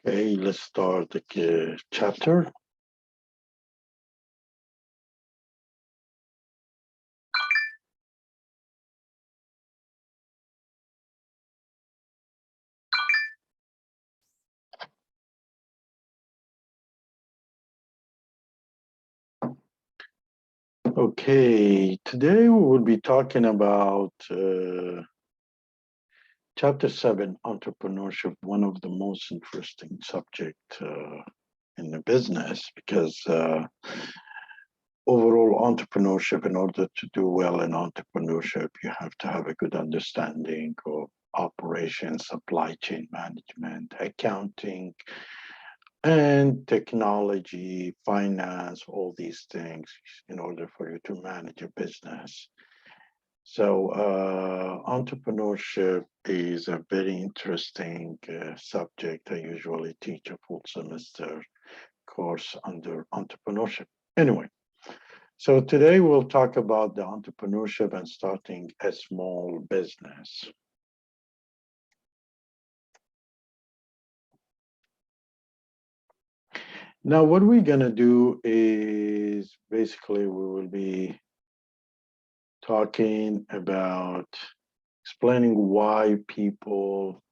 Okay, let's start the chapter. Okay, today we will be talking about chapter 7, entrepreneurship, one of the most interesting subject in the business because overall entrepreneurship, in order to do well in entrepreneurship, you have to have a good understanding of operations, supply chain management, accounting, and technology, finance, all these things in order for you to manage a business. So, entrepreneurship is a very interesting subject. I usually teach a full semester course under entrepreneurship. Anyway, so today we'll talk about the entrepreneurship and starting a small business. Now, what we're going to do is basically we will be talking about explaining why people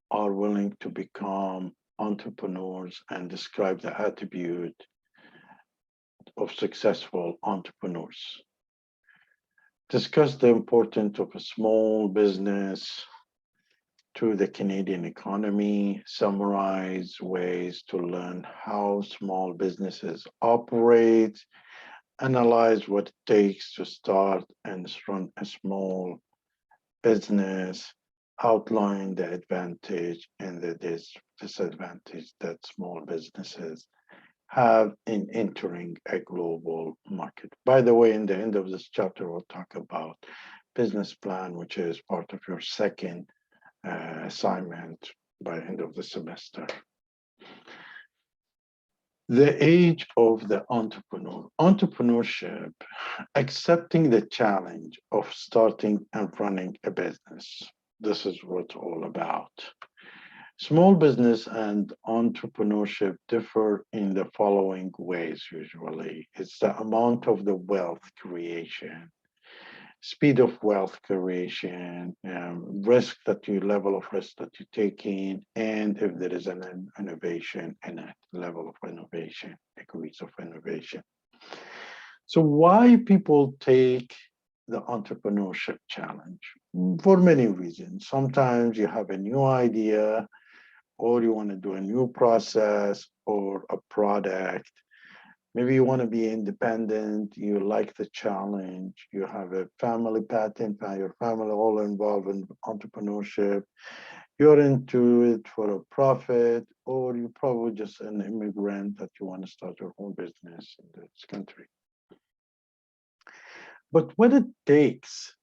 are willing to become entrepreneurs and describe the attribute of successful entrepreneurs. Discuss the importance of a small business to the Canadian economy, summarize ways to learn how small businesses operate, analyze what it takes to start and run a small business, outline the advantage and the disadvantage that small businesses have in entering a global market. By the way, in the end of this chapter, we'll talk about business plan, which is part of your second assignment by end of the semester. The age of the entrepreneur. Entrepreneurship, accepting the challenge of starting and running a business. This is what it's all about. Small business and entrepreneurship differ in the following ways usually. It's the amount of the wealth creation, speed of wealth creation, level of risk that you take in, and if there is an innovation in it, level of innovation, degrees of innovation. So why people take the entrepreneurship challenge? For many reasons. Sometimes you have a new idea, or you want to do a new process or a product. Maybe you want to be independent, you like the challenge, you have a family pattern, your family all involved in entrepreneurship, you're into it for a profit, or you're probably just an immigrant that you want to start your own business in this country. But what it takes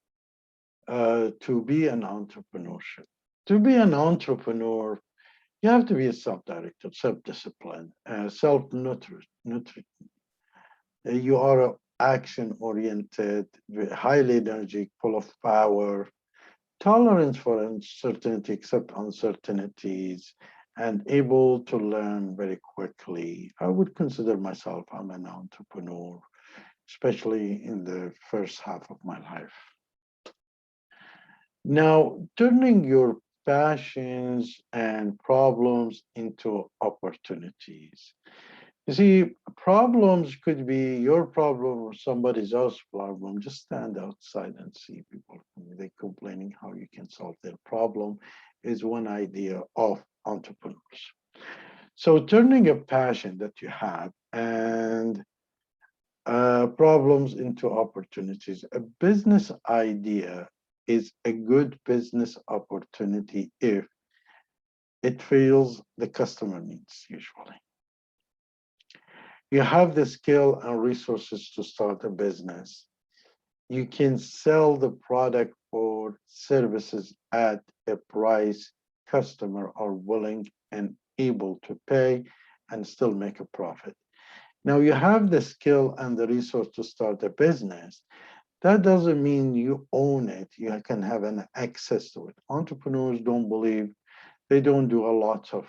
to be an entrepreneurship, to be an entrepreneur, you have to be a self-directed, self-disciplined, self-nurtured. You are action-oriented, highly energetic, full of power, tolerance for uncertainty, accept uncertainties, and able to learn very quickly. I would consider myself, I'm an entrepreneur, especially in the first half of my life. Now, turning your passions and problems into opportunities. You see, problems could be your problem or somebody else's problem. Just stand outside and see people. They complaining how you can solve their problem is one idea of entrepreneurs. So turning a passion that you have and problems into opportunities. A business idea is a good business opportunity if it fills the customer needs usually. You have the skill and resources to start a business. You can sell the product or services at a price customer are willing and able to pay and still make a profit. Now you have the skill and the resource to start a business. That doesn't mean you own it. You can have an access to it. Entrepreneurs don't believe, they don't do a lot of,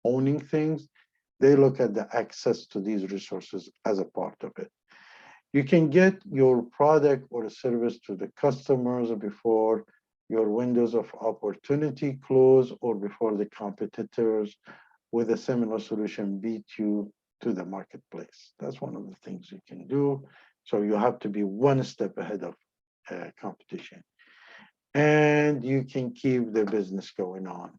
owning things, they look at the access to these resources as a part of it. You can get your product or a service to the customers before your windows of opportunity close or before the competitors with a similar solution beat you to the marketplace. That's one of the things you can do. So you have to be one step ahead of competition. And you can keep the business going on.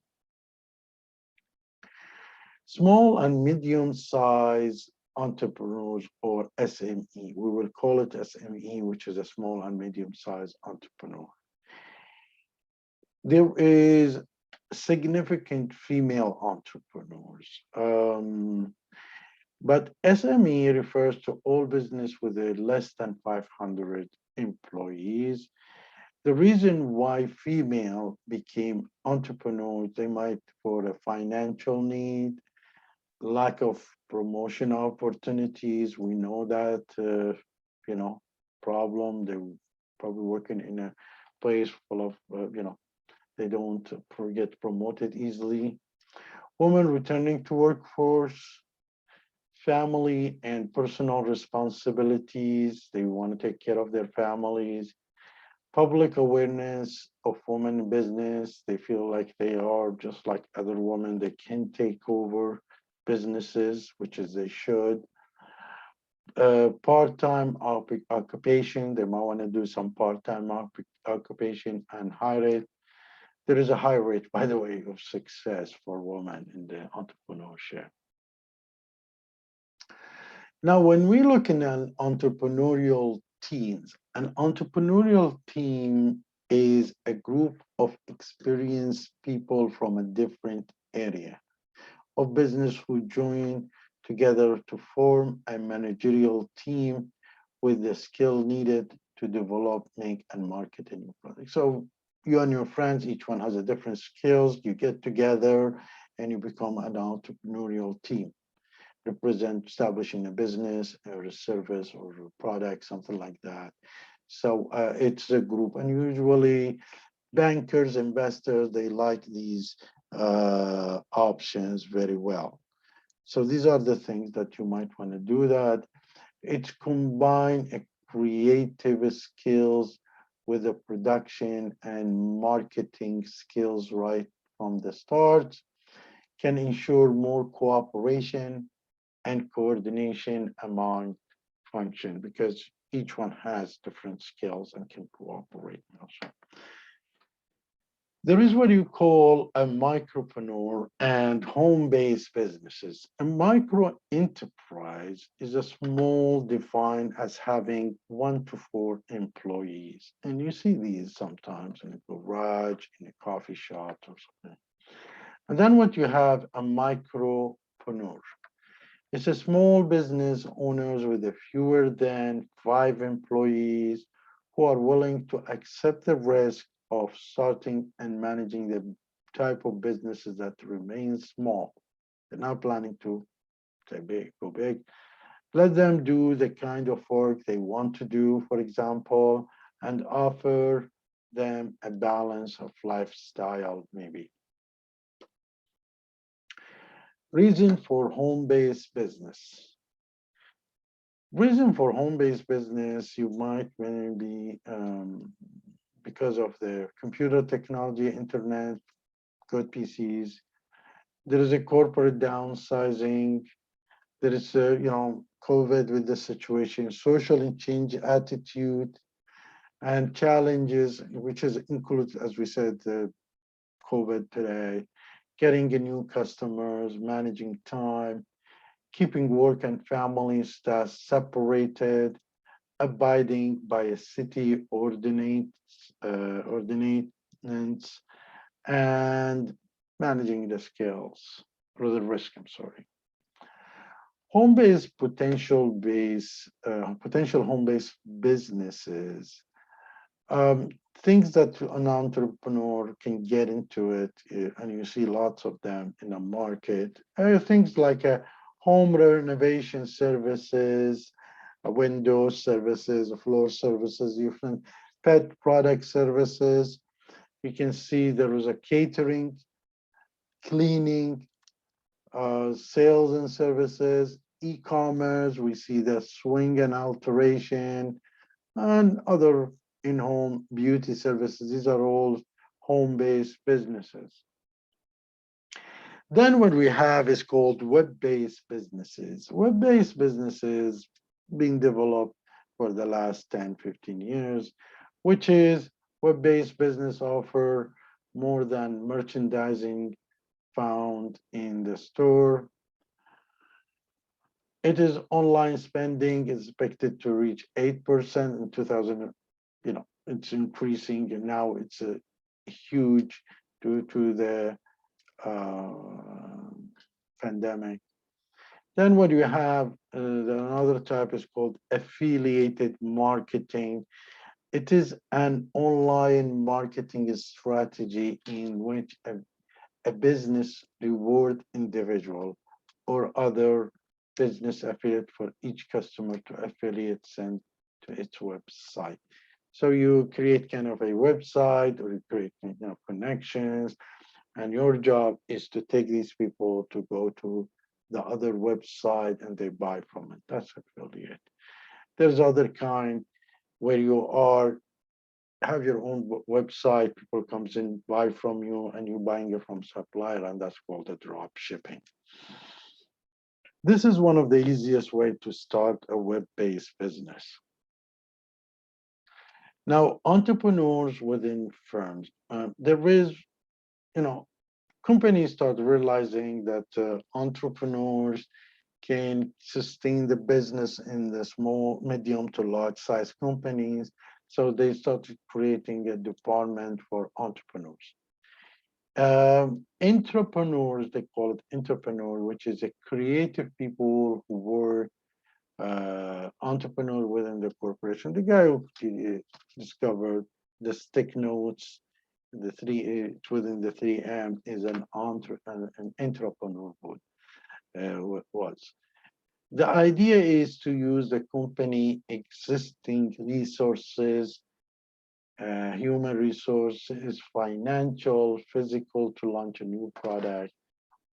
Small and medium-sized entrepreneurs, or SME. We will call it SME, which is a small and medium-sized entrepreneur. There is significant female entrepreneurs. But SME refers to all business with less than 500 employees. The reason why female became entrepreneurs, they might for a financial need, lack of promotion opportunities. We know that, problem. They're probably working in a place full of, they don't get promoted easily. Women returning to workforce, family and personal responsibilities. They want to take care of their families. Public awareness of women in business. They feel like they are just like other women. They can take over businesses, which is they should. Part-time occupation. They might want to do some part-time occupation and high rate. There is a high rate, by the way, of success for women in the entrepreneurship. Now, when we look in an entrepreneurial teams, an entrepreneurial team is a group of experienced people from a different area of business who join together to form a managerial team with the skill needed to develop, make, and market a new product. So you and your friends, each one has a different skills. You get together and you become an entrepreneurial team. Represent establishing a business or a service or a product, something like that. So it's a group, and usually bankers, investors, they like these options very well. So these are the things that you might want to do that. It's combine a creative skills with the production and marketing skills right from the start, can ensure more cooperation and coordination among functions because each one has different skills and can cooperate also. There is what you call a micropreneur and home-based businesses. A micro enterprise is a small defined as having 1 to 4 employees. And you see these sometimes in a garage, in a coffee shop or something. And then what you have, a micropreneur. It's a small business owners with a fewer than 5 employees who are willing to accept the risk of starting and managing the type of businesses that remain small. They're not planning to go big. Let them do the kind of work they want to do, for example, and offer them a balance of lifestyle, maybe. Reason for home-based business. Reason for home-based business, you might maybe because of the computer technology, internet, good PCs. There is a corporate downsizing. There is COVID with the situation, social and change attitude, and challenges, which is includes, as we said, the COVID today. Getting a new customers, managing time, keeping work and family staff separated, abiding by a city ordinance, and managing the skills or the risk. I'm sorry. Home-based potential home-based businesses. Things that an entrepreneur can get into it, and you see lots of them in the market, things like home renovation services, window services, floor services, different pet product services. You can see there is a catering, cleaning, sales and services, e-commerce, we see the swing and alteration, and other in-home beauty services. These are all home-based businesses. Then what we have is called web-based businesses. Web-based businesses being developed for the last 10, 15 years, which is web-based business offer more than merchandising found in the store. It is online spending is expected to reach 8% in 2000. It's increasing, and now it's a huge due to the pandemic. Then what you have, another type is called affiliated marketing. It is an online marketing strategy in which a business reward individual or other business affiliate for each customer to affiliate send to its website. So you create kind of a website, or you create connections, and your job is to take these people to go to the other website and they buy from it. That's affiliate. There's other kind where you have your own website, people comes in, buy from you, and you're buying it from supplier, and that's called a drop shipping. This is one of the easiest way to start a web-based business. Now, entrepreneurs within firms, there is, companies start realizing that entrepreneurs can sustain the business in the small, medium to large size companies. So they started creating a department for entrepreneurs. Entrepreneurs, they call it entrepreneur, which is a creative people who were entrepreneur within the corporation. The guy who discovered the stick notes, the within the 3M is an entrepreneur was. The idea is to use the company existing resources, human resources, financial, physical, to launch a new product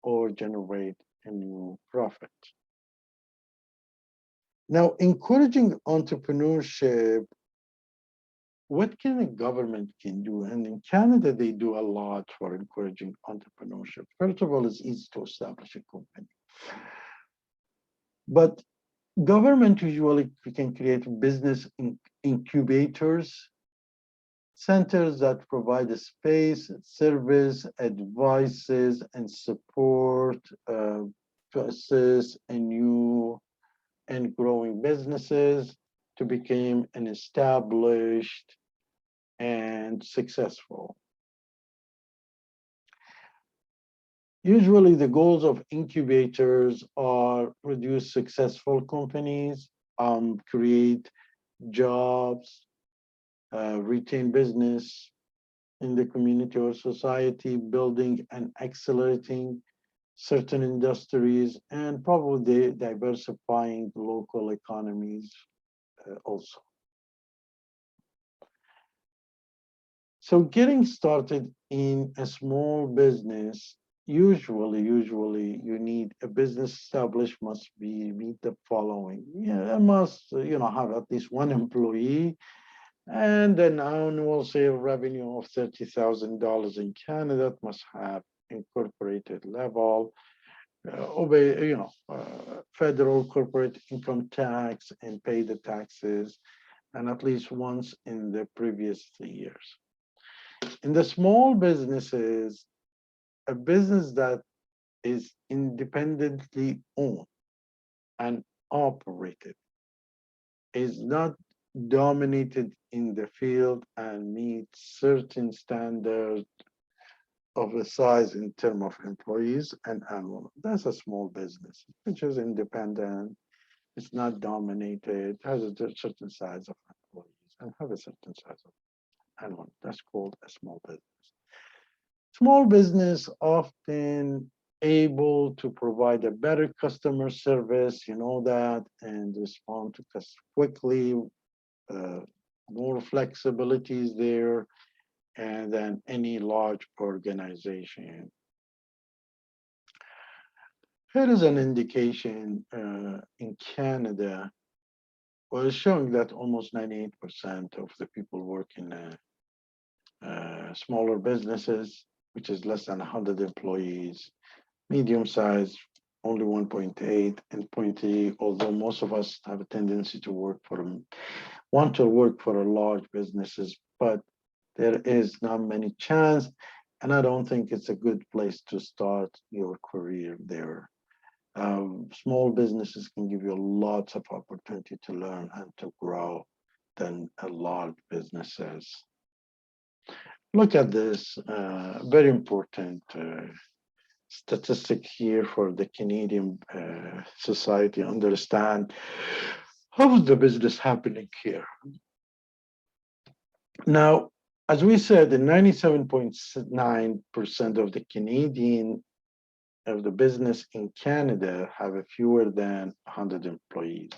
or generate a new profit. Now, encouraging entrepreneurship, what can a government can do? And in Canada, they do a lot for encouraging entrepreneurship. First of all, it's easy to establish a company. But government usually can create business incubators, centers that provide a space, service, advices, and support to assist in new and growing businesses to become an established and successful. Usually the goals of incubators are produce successful companies, create jobs, retain business in the community or society, building and accelerating certain industries, and probably diversifying local economies also. So getting started in a small business, usually you need a business established must meet the following. It must have at least one employee and an annual sale revenue of $30,000 in Canada. It must have incorporated level, obey federal corporate income tax and pay the taxes, and at least once in the previous 3 years. In the small businesses, a business that is independently owned and operated is not dominated in the field and meets certain standards of the size in terms of employees and annual. That's a small business, which is independent, it's not dominated, has a certain size of employees and have a certain size of annual. That's called a small business. Small business often able to provide a better customer service, that, and respond to customers quickly, more flexibility is there, and than any large organization. Here is an indication in Canada, well, it's showing that almost 98% of the people work in smaller businesses, which is less than 100 employees, medium size, only 1.8 and zero point 0.3, although most of us have a tendency to want to work for a large businesses, but there is not many chance, and I don't think it's a good place to start your career there. Small businesses can give you lots of opportunity to learn and to grow than a large businesses. Look at this very important statistic here for the Canadian society. Understand how is the business happening here. Now, as we said, the 97.9% of the Canadian of the business in Canada have a fewer than 100 employees.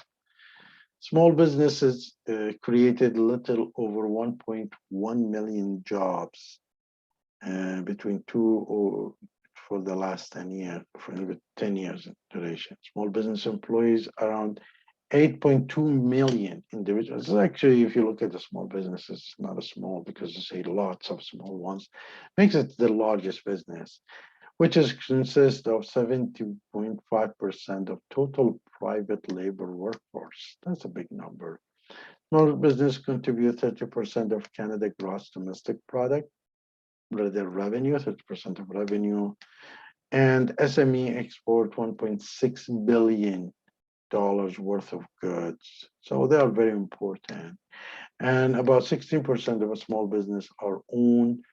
Small businesses created little over 1.1 million jobs between two or for the last 10 years, for 10 years in duration. Small business employees around 8.2 million individuals. Actually, if you look at the small businesses, it's not a small because you say lots of small ones, makes it the largest business, which is consists of 70.5% of total private labor workforce. That's a big number. Small business contribute 30% of Canada gross domestic product, their revenue, 30% of revenue, and SME export $1.6 billion worth of goods. So they are very important. And about 16% of a small business are owned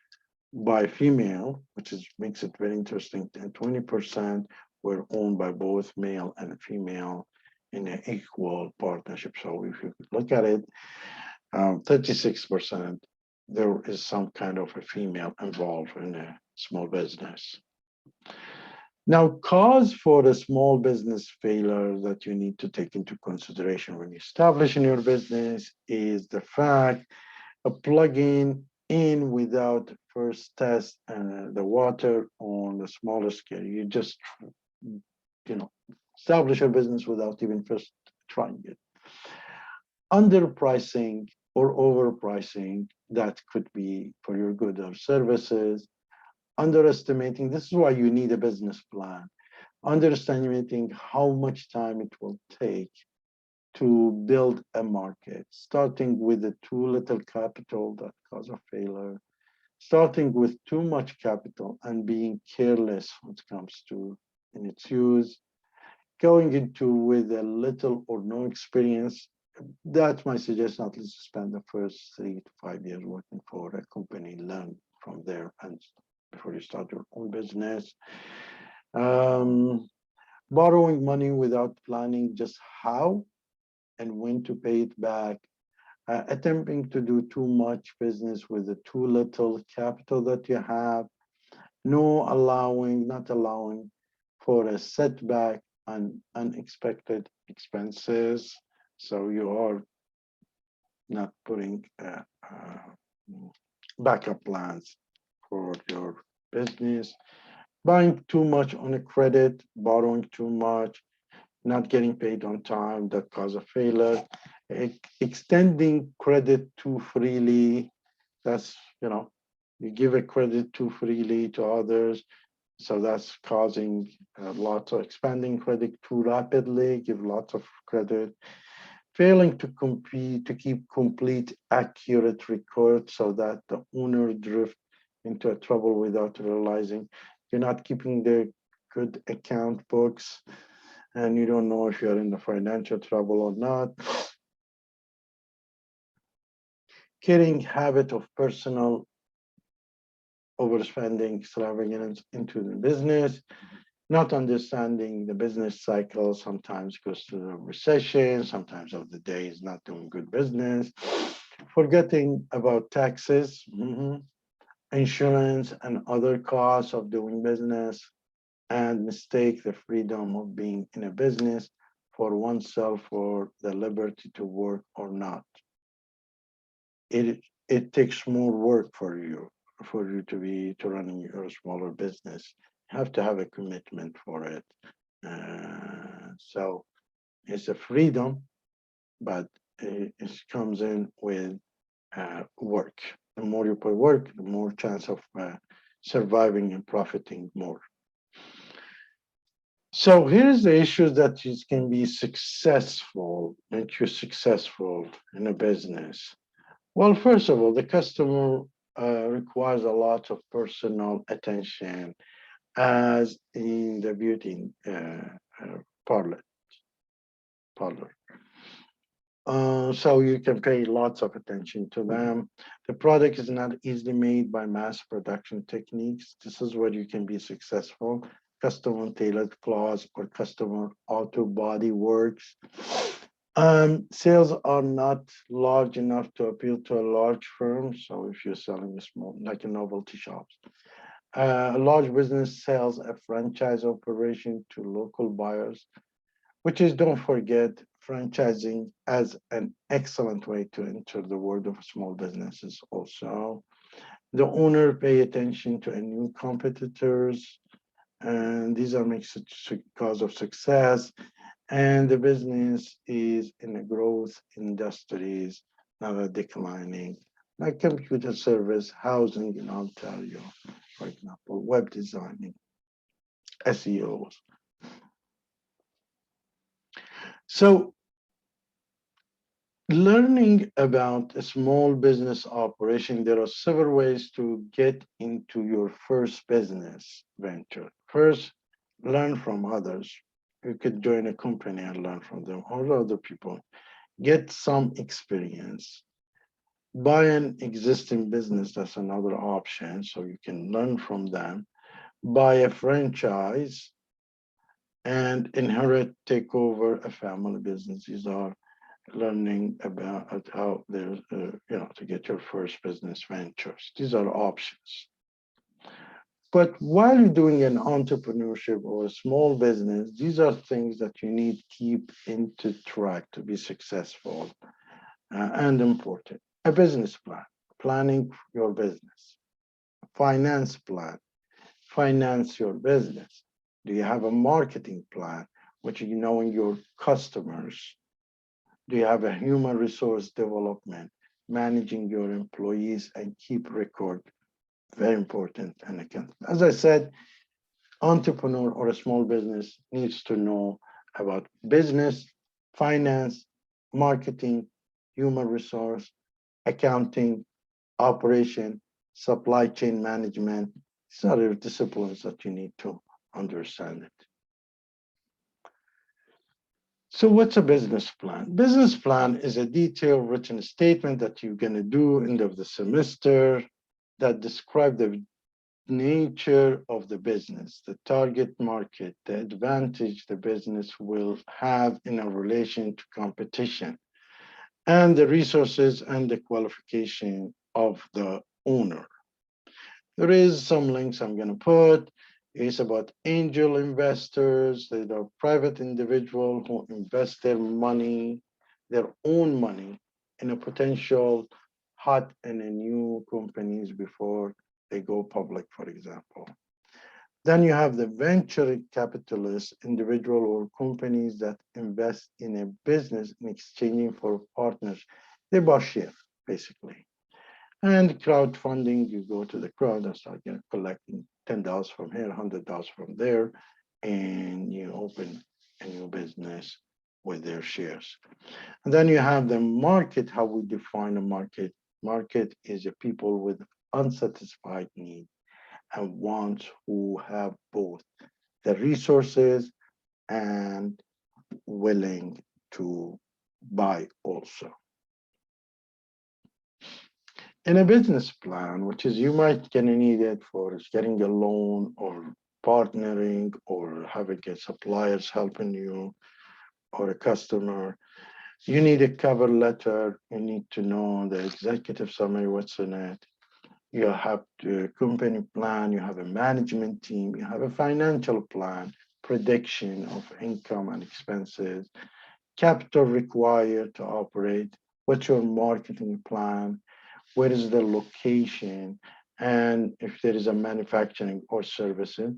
by female, which makes it very interesting, and 20% were owned by both male and female in an equal partnership. So if you look at it, 36%, there is some kind of a female involved in a small business. Now, cause for a small business failure that you need to take into consideration when establishing your business is the fact of plugging in without first test the water on the smaller scale. You just, establish a business without even first trying it. Underpricing or overpricing, that could be for your goods or services. Underestimating, this is why you need a business plan. Underestimating how much time it will take to build a market, starting with the too little capital that cause a failure, starting with too much capital and being careless when it comes to in its use, going into with a little or no experience. That's my suggestion, at least spend the first 3 to 5 years working for a company, learn from there and before you start your own business. Borrowing money without planning just how and when to pay it back. Attempting to do too much business with the too little capital that you have. Not allowing for a setback and unexpected expenses. So you are not putting backup plans for your business. Buying too much on a credit, borrowing too much, not getting paid on time, that cause a failure. Extending credit too freely, that's, you give a credit too freely to others. So that's causing lots of expanding credit too rapidly, give lots of credit. Failing to keep complete, accurate records so that the owner drift into a trouble without realizing. You're not keeping the good account books and you don't know if you're in the financial trouble or not. Carrying habit of personal overspending, extravagance into the business, not understanding the business cycle, sometimes goes to the recession, sometimes of the day is not doing good business, forgetting about taxes, insurance and other costs of doing business, and mistake the freedom of being in a business for oneself for the liberty to work or not. It takes more work for you to running your smaller business. You have to have a commitment for it. So it's a freedom, but it comes in with work. The more you put work, the more chance of surviving and profiting more. So here's the issue that you can be successful, make you successful in a business. Well, first of all, the customer requires a lot of personal attention, as in the beauty parlor. parlor. So you can pay lots of attention to them. The product is not easily made by mass production techniques. This is where you can be successful. Custom tailored cloths or customer auto body works. Sales are not large enough to appeal to a large firm. So if you're selling a small, like a novelty shops, a large business sells a franchise operation to local buyers, which is, don't forget, franchising as an excellent way to enter the world of small businesses also. The owner pay attention to a new competitors, and these are makes it cause of success. And the business is in a growth industries, not a declining, like computer service, housing in Ontario, for example, web designing, SEOs. So learning about a small business operation, there are several ways to get into your first business venture. First, learn from others. You could join a company and learn from them or other people. Get some experience. Buy an existing business, that's another option, so you can learn from them. Buy a franchise and inherit, take over a family business. These are learning about how there's, to get your first business ventures. These are options. But while you're doing an entrepreneurship or a small business, these are things that you need to keep into track to be successful and important. A business plan, planning your business. Finance plan, finance your business. Do you have a marketing plan, which is knowing your customers? Do you have a human resource development, managing your employees and keep record? Very important and account. As I said, entrepreneur or a small business needs to know about business, finance, marketing, human resource, accounting, operation, supply chain management. These are the disciplines that you need to understand it. So what's a business plan? Business plan is a detailed written statement that you're going to do end of the semester that describe the nature of the business, the target market, the advantage the business will have in a relation to competition, and the resources and the qualification of the owner. There is some links I'm going to put. It's about angel investors. They are private individuals who invest their money, their own money, in a potential hot and a new companies before they go public, for example. Then you have the venture capitalists, individual or companies that invest in a business in exchanging for partners. They buy share, basically. And crowdfunding, you go to the crowd and start collecting $10 from here, $100 from there, and you open a new business with their shares. And then you have the market, how we define a market. Market is a people with unsatisfied needs and wants who have both the resources and willing to buy also. In a business plan, which is you might gonna need it for getting a loan or partnering or having a suppliers helping you or a customer, you need a cover letter. You need to know the executive summary, what's in it. You have the company plan, you have a management team, you have a financial plan, prediction of income and expenses, capital required to operate, what's your marketing plan, where is the location, and if there is a manufacturing or services,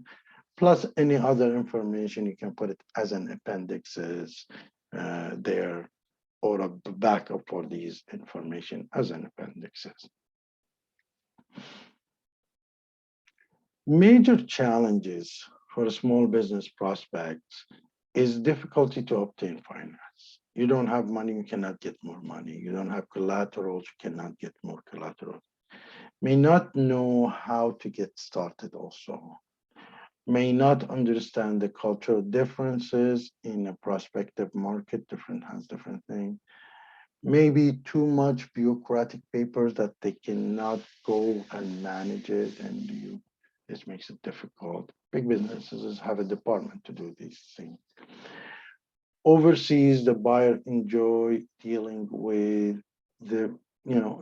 plus any other information. You can put it as an appendixes there, or a backup for these information as an appendixes. Major challenges for small business prospects is difficulty to obtain finance. You don't have money, you cannot get more money. You don't have collaterals, you cannot get more collateral. May not know how to get started also. May not understand the cultural differences in a prospective market, different has different things. Maybe too much bureaucratic papers that they cannot go and manage it and do. This makes it difficult. Big businesses have a department to do these things. Overseas, the buyer enjoy dealing with the,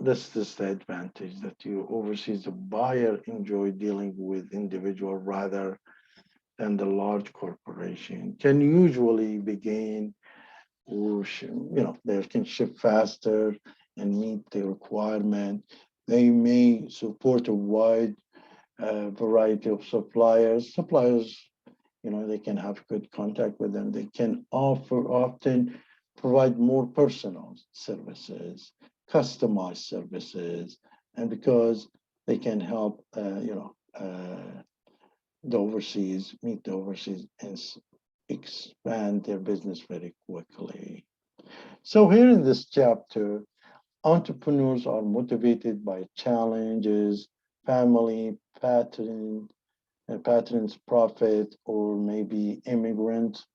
that's the advantage that you overseas, the buyer enjoy dealing with individual rather than the large corporation. Can usually begin, or they can ship faster and meet the requirement. They may support a wide variety of suppliers. They can have good contact with them. They can often provide more personal services, customized services, and because they can help, meet the overseas and expand their business very quickly. So here in this chapter, entrepreneurs are motivated by challenges, family, patterns, profit, or maybe immigrants.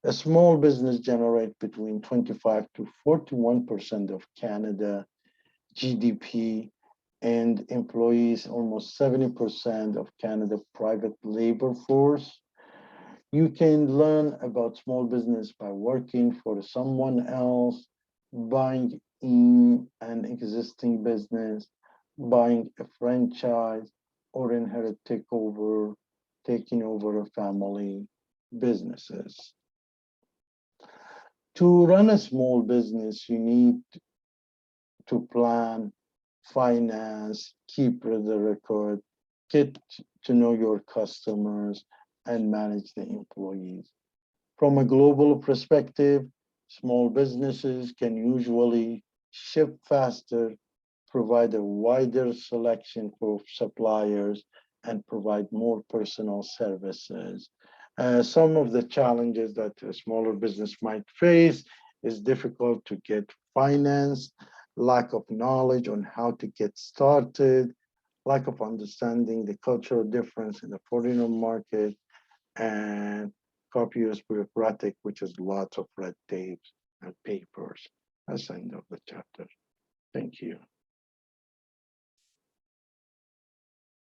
A small business generates between 25 to 41% of Canada GDP, and employees almost 70% of Canada private labor force. You can learn about small business by working for someone else, buying in an existing business, buying a franchise, or taking over a family businesses. To run a small business, you need to plan, finance, keep the record, get to know your customers, and manage the employees. From a global perspective, small businesses can usually ship faster, provide a wider selection of suppliers, and provide more personal services. Some of the challenges that a smaller business might face is difficult to get finance, lack of knowledge on how to get started, lack of understanding the cultural difference in the foreign market, and copious bureaucratic, which is lots of red tape and papers. That's the end of the chapter. Thank you.